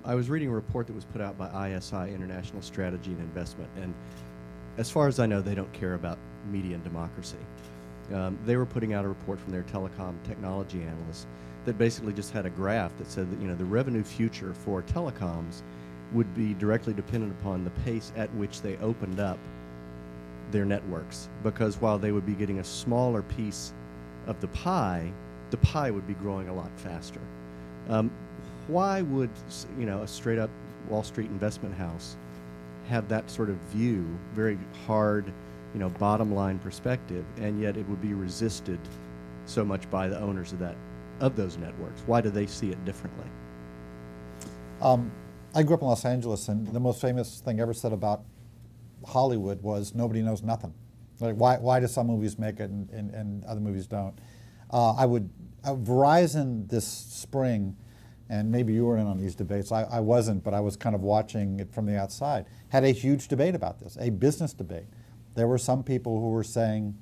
I was reading a report that was put out by ISI, International Strategy and Investment, and as far as I know, they don't care about media and democracy. They were putting out a report from their telecom technology analysts that basically just had a graph that said that, the revenue future for telecoms would be directly dependent upon the pace at which they opened up their networks, because while they would be getting a smaller piece of the pie would be growing a lot faster. Why would a straight up Wall Street investment house have that sort of view, very hard, bottom line perspective, and yet it would be resisted so much by the owners of those networks? Why do they see it differently? I grew up in Los Angeles, and the most famous thing ever said about Hollywood was nobody knows nothing. Like, why do some movies make it and other movies don't? Verizon this spring, and maybe you were in on these debates, I wasn't, but I was kind of watching it from the outside, had a huge debate about this, a business debate. There were some people who were saying,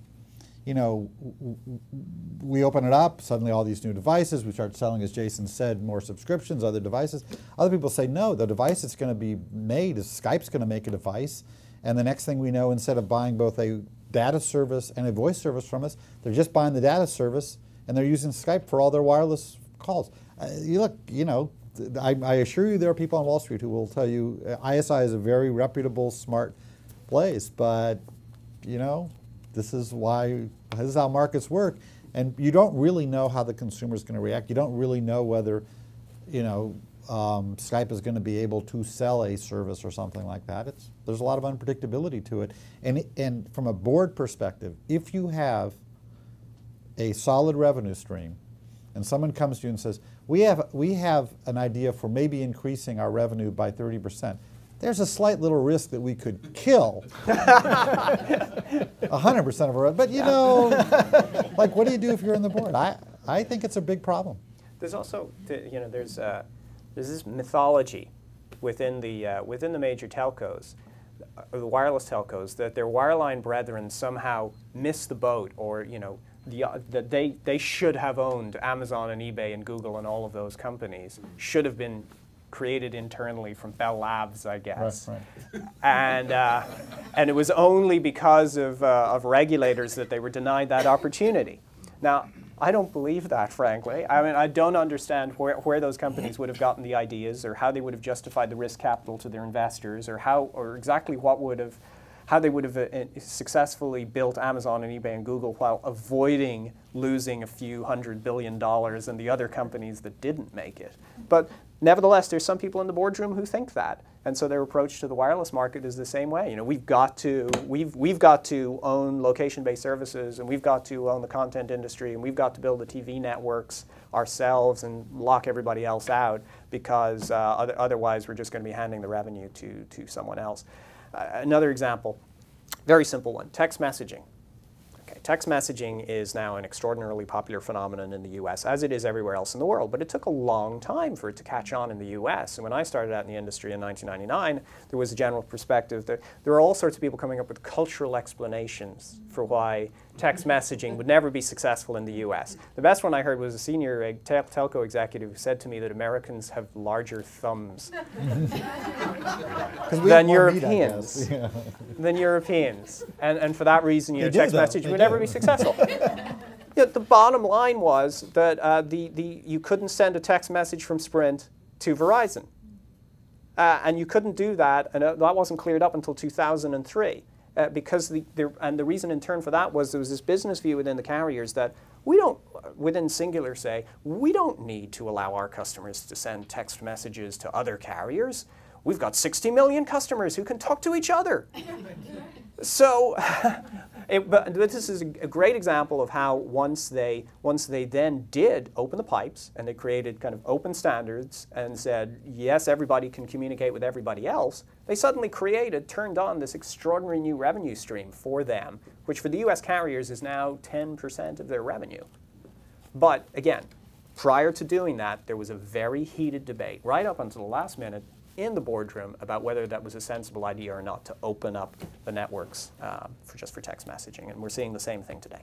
we open it up, suddenly all these new devices, we start selling, as Jason said, more subscriptions, other devices. Other people say, no, the device that's going to be made is Skype's going to make a device, and the next thing we know, instead of buying both a data service and a voice service from us, they're just buying the data service, and they're using Skype for all their wireless calls. I assure you there are people on Wall Street who will tell you ISI is a very reputable, smart place, but this is how markets work, and you don't really know how the consumer is going to react. You don't really know whether, Skype is going to be able to sell a service or something like that. There's a lot of unpredictability to it, and from a board perspective, if you have a solid revenue stream, and someone comes to you and says, we have an idea for maybe increasing our revenue by 30%. There's a slight little risk that we could kill 100% of our, but like, what do you do if you're on the board? I think it's a big problem. There's also, there's this mythology within the major telcos, the wireless telcos, that their wireline brethren somehow missed the boat, or that they should have owned Amazon and eBay and Google and all of those companies, should have been created internally from Bell Labs, I guess. Right. And it was only because of regulators that they were denied that opportunity. Now, I don't believe that, frankly. I mean, I don't understand where those companies would have gotten the ideas, or how they would have justified the risk capital to their investors, or exactly how they would have successfully built Amazon and eBay and Google while avoiding losing a few $100 billion and the other companies that didn't make it. But nevertheless, there's some people in the boardroom who think that, and so their approach to the wireless market is the same way. We've got to own location-based services, and we've got to own the content industry, and we've got to build the TV networks ourselves and lock everybody else out, because otherwise we're just going to be handing the revenue to someone else. Another example, very simple one, text messaging. Okay, text messaging is now an extraordinarily popular phenomenon in the US, as it is everywhere else in the world, but it took a long time for it to catch on in the US. And when I started out in the industry in 1999, there was a general perspective that there were all sorts of people coming up with cultural explanations for why text messaging would never be successful in the US. The best one I heard was a senior telco executive who said to me that Americans have larger thumbs than Europeans. Than Europeans. And for that reason, text message would never be successful. The bottom line was that you couldn't send a text message from Sprint to Verizon. And you couldn't do that, and that wasn't cleared up until 2003. Because the reason in turn for that was there was this business view within the carriers that within Singular say, we don't need to allow our customers to send text messages to other carriers. We've got 60 million customers who can talk to each other. So, but this is a great example of how once they then did open the pipes, and they created kind of open standards and said, yes, everybody can communicate with everybody else, they suddenly turned on this extraordinary new revenue stream for them, which for the US carriers is now 10% of their revenue. But again, prior to doing that, there was a very heated debate, right up until the last minute, in the boardroom about whether that was a sensible idea or not to open up the networks just for text messaging. And we're seeing the same thing today.